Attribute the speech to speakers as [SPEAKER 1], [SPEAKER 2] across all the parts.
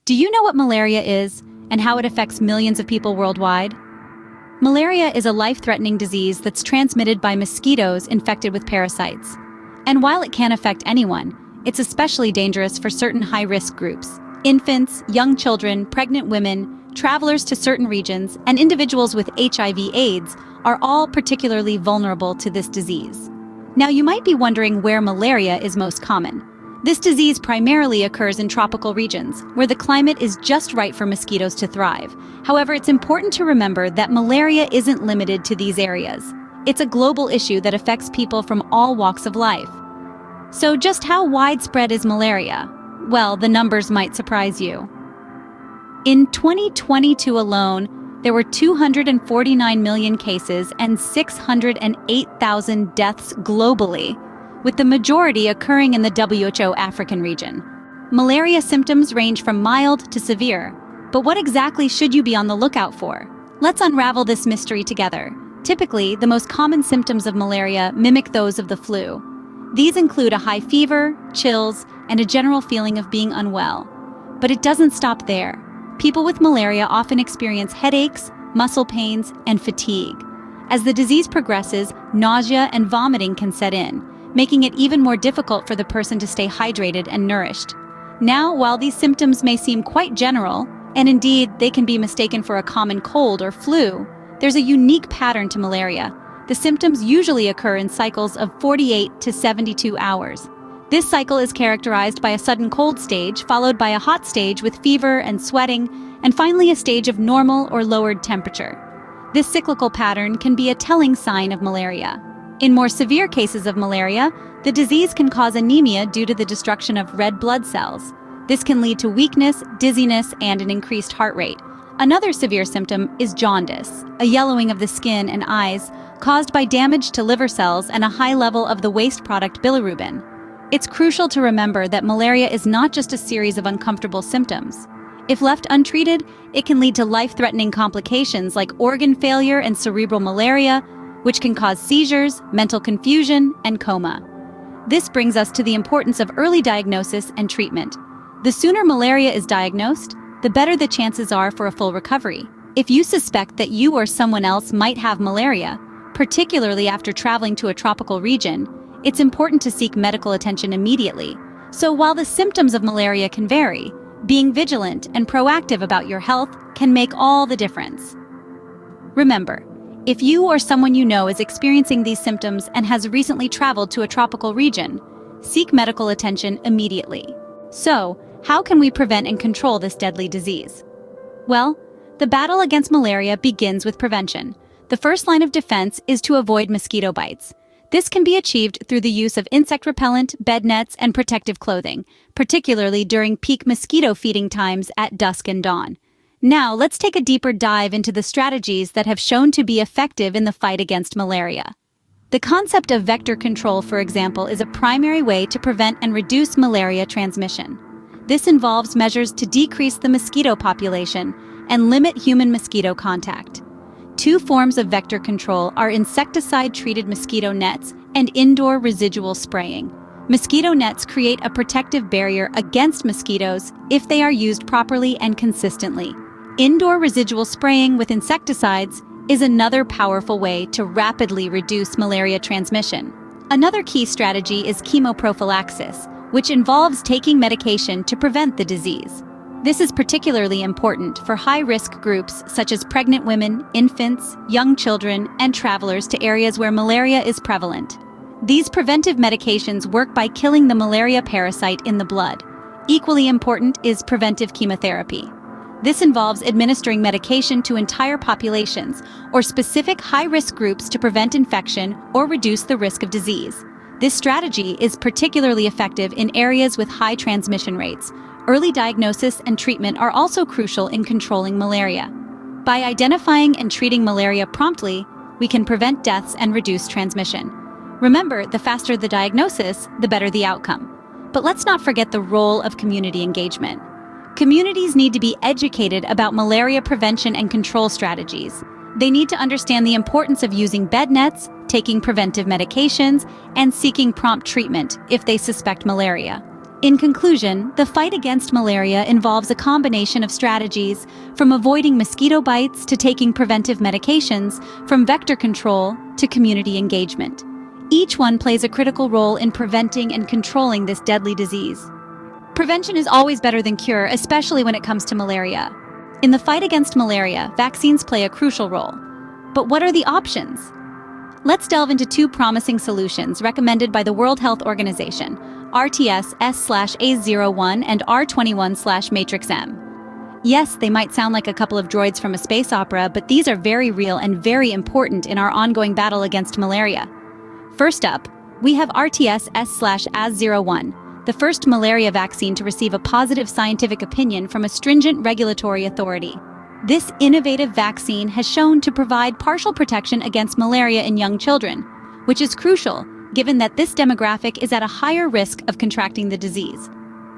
[SPEAKER 1] Do you know what malaria is and how it affects millions of people worldwide? Malaria is a life-threatening disease that's transmitted by mosquitoes infected with parasites. And while it can affect anyone, it's especially dangerous for certain high-risk groups. Infants, young children, pregnant women, travelers to certain regions, and individuals with HIV/AIDS are all particularly vulnerable to this disease. Now, you might be wondering where malaria is most common. This disease primarily occurs in tropical regions, where the climate is just right for mosquitoes to thrive. However, it's important to remember that malaria isn't limited to these areas. It's a global issue that affects people from all walks of life. So just how widespread is malaria? Well, the numbers might surprise you. In 2022 alone, there were 249 million cases and 608,000 deaths globally, with the majority occurring in the WHO African region. Malaria symptoms range from mild to severe, but what exactly should you be on the lookout for? Let's unravel this mystery together. Typically, the most common symptoms of malaria mimic those of the flu. These include a high fever, chills, and a general feeling of being unwell. But it doesn't stop there. People with malaria often experience headaches, muscle pains, and fatigue. As the disease progresses, nausea and vomiting can set in, making it even more difficult for the person to stay hydrated and nourished. Now, while these symptoms may seem quite general, and indeed they can be mistaken for a common cold or flu, there's a unique pattern to malaria. The symptoms usually occur in cycles of 48 to 72 hours. This cycle is characterized by a sudden cold stage, followed by a hot stage with fever and sweating, and finally a stage of normal or lowered temperature. This cyclical pattern can be a telling sign of malaria. In more severe cases of malaria, the disease can cause anemia due to the destruction of red blood cells. This can lead to weakness, dizziness, and an increased heart rate. Another severe symptom is jaundice, a yellowing of the skin and eyes caused by damage to liver cells and a high level of the waste product bilirubin. It's crucial to remember that malaria is not just a series of uncomfortable symptoms. If left untreated, it can lead to life-threatening complications like organ failure and cerebral malaria, which can cause seizures, mental confusion, and coma. This brings us to the importance of early diagnosis and treatment. The sooner malaria is diagnosed, the better the chances are for a full recovery. If you suspect that you or someone else might have malaria, particularly after traveling to a tropical region, it's important to seek medical attention immediately. So while the symptoms of malaria can vary, being vigilant and proactive about your health can make all the difference. Remember, if you or someone you know is experiencing these symptoms and has recently traveled to a tropical region, seek medical attention immediately. So, how can we prevent and control this deadly disease? Well, the battle against malaria begins with prevention. The first line of defense is to avoid mosquito bites. This can be achieved through the use of insect repellent, bed nets, and protective clothing, particularly during peak mosquito feeding times at dusk and dawn. Now, let's take a deeper dive into the strategies that have shown to be effective in the fight against malaria. The concept of vector control, for example, is a primary way to prevent and reduce malaria transmission. This involves measures to decrease the mosquito population and limit human-mosquito contact. Two forms of vector control are insecticide-treated mosquito nets and indoor residual spraying. Mosquito nets create a protective barrier against mosquitoes if they are used properly and consistently. Indoor residual spraying with insecticides is another powerful way to rapidly reduce malaria transmission. Another key strategy is chemoprophylaxis, which involves taking medication to prevent the disease. This is particularly important for high-risk groups such as pregnant women, infants, young children, and travelers to areas where malaria is prevalent. These preventive medications work by killing the malaria parasite in the blood. Equally important is preventive chemotherapy. This involves administering medication to entire populations or specific high-risk groups to prevent infection or reduce the risk of disease. This strategy is particularly effective in areas with high transmission rates. Early diagnosis and treatment are also crucial in controlling malaria. By identifying and treating malaria promptly, we can prevent deaths and reduce transmission. Remember, the faster the diagnosis, the better the outcome. But let's not forget the role of community engagement. Communities need to be educated about malaria prevention and control strategies. They need to understand the importance of using bed nets, taking preventive medications, and seeking prompt treatment if they suspect malaria. In conclusion, the fight against malaria involves a combination of strategies, from avoiding mosquito bites to taking preventive medications, from vector control to community engagement. Each one plays a critical role in preventing and controlling this deadly disease. Prevention is always better than cure, especially when it comes to malaria. In the fight against malaria, vaccines play a crucial role. But what are the options? Let's delve into two promising solutions recommended by the World Health Organization, RTS-S/A01 and R21/Matrix-M. Yes, they might sound like a couple of droids from a space opera, but these are very real and very important in our ongoing battle against malaria. First up, we have RTS-S/AZ01, the first malaria vaccine to receive a positive scientific opinion from a stringent regulatory authority. This innovative vaccine has shown to provide partial protection against malaria in young children, which is crucial given that this demographic is at a higher risk of contracting the disease.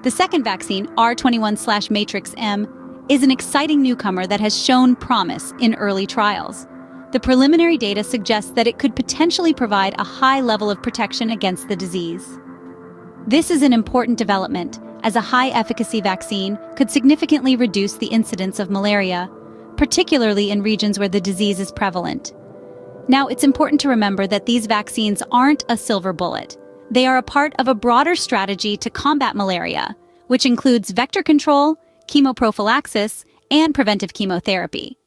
[SPEAKER 1] The second vaccine, R21/Matrix-M, is an exciting newcomer that has shown promise in early trials. The preliminary data suggests that it could potentially provide a high level of protection against the disease. This is an important development, as a high-efficacy vaccine could significantly reduce the incidence of malaria, particularly in regions where the disease is prevalent. Now, it's important to remember that these vaccines aren't a silver bullet. They are a part of a broader strategy to combat malaria, which includes vector control, chemoprophylaxis, and preventive chemotherapy.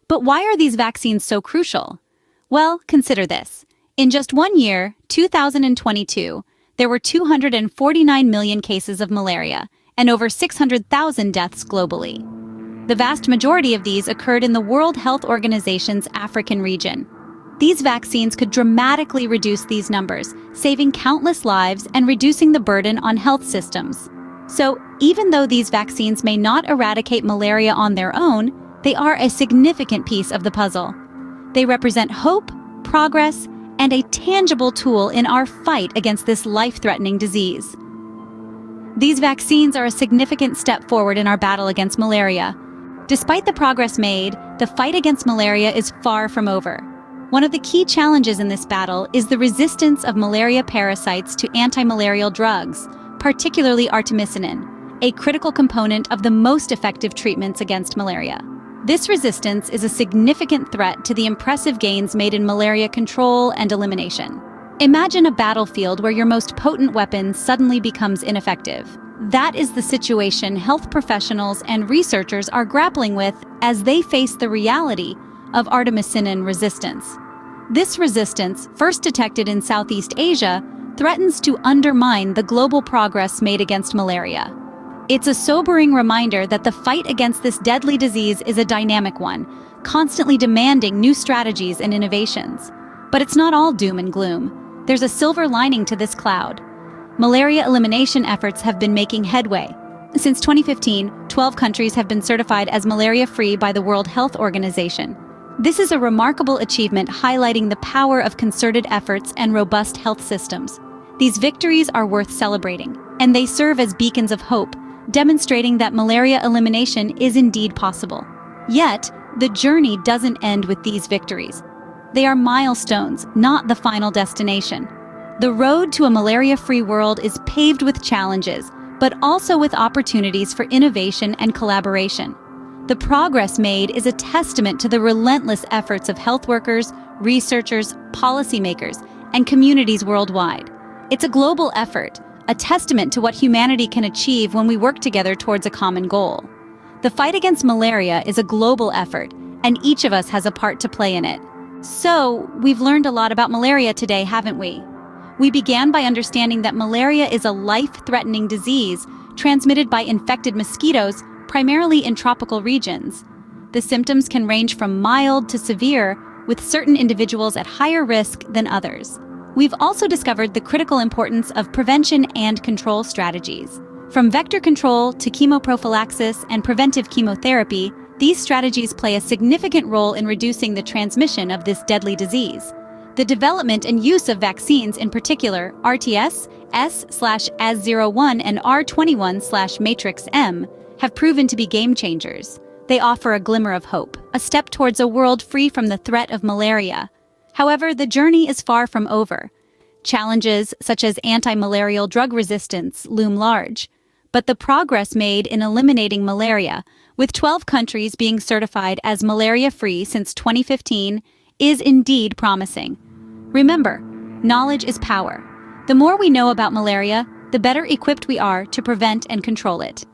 [SPEAKER 1] But why are these vaccines so crucial? Well, consider this. In just 1 year, 2022, there were 249 million cases of malaria and over 600,000 deaths globally. The vast majority of these occurred in the World Health Organization's African region. These vaccines could dramatically reduce these numbers, saving countless lives and reducing the burden on health systems. So, even though these vaccines may not eradicate malaria on their own, they are a significant piece of the puzzle. They represent hope, progress, and a tangible tool in our fight against this life-threatening disease. These vaccines are a significant step forward in our battle against malaria. Despite the progress made, the fight against malaria is far from over. One of the key challenges in this battle is the resistance of malaria parasites to anti-malarial drugs, particularly artemisinin, a critical component of the most effective treatments against malaria. This resistance is a significant threat to the impressive gains made in malaria control and elimination. Imagine a battlefield where your most potent weapon suddenly becomes ineffective. That is the situation health professionals and researchers are grappling with as they face the reality of artemisinin resistance. This resistance, first detected in Southeast Asia, threatens to undermine the global progress made against malaria. It's a sobering reminder that the fight against this deadly disease is a dynamic one, constantly demanding new strategies and innovations. But it's not all doom and gloom. There's a silver lining to this cloud. Malaria elimination efforts have been making headway. Since 2015, 12 countries have been certified as malaria-free by the World Health Organization. This is a remarkable achievement highlighting the power of concerted efforts and robust health systems. These victories are worth celebrating, and they serve as beacons of hope, demonstrating that malaria elimination is indeed possible. Yet, the journey doesn't end with these victories. They are milestones, not the final destination. The road to a malaria-free world is paved with challenges, but also with opportunities for innovation and collaboration. The progress made is a testament to the relentless efforts of health workers, researchers, policymakers, and communities worldwide. It's a global effort, a testament to what humanity can achieve when we work together towards a common goal. The fight against malaria is a global effort, and each of us has a part to play in it. So, we've learned a lot about malaria today, haven't we? We began by understanding that malaria is a life-threatening disease transmitted by infected mosquitoes, primarily in tropical regions. The symptoms can range from mild to severe, with certain individuals at higher risk than others. We've also discovered the critical importance of prevention and control strategies. From vector control to chemoprophylaxis and preventive chemotherapy, these strategies play a significant role in reducing the transmission of this deadly disease. The development and use of vaccines, in particular RTS, S/AZ01 and R21/Matrix-M, have proven to be game changers. They offer a glimmer of hope, a step towards a world free from the threat of malaria. However, the journey is far from over. Challenges such as anti-malarial drug resistance loom large, but the progress made in eliminating malaria, with 12 countries being certified as malaria-free since 2015, is indeed promising. Remember, knowledge is power. The more we know about malaria, the better equipped we are to prevent and control it.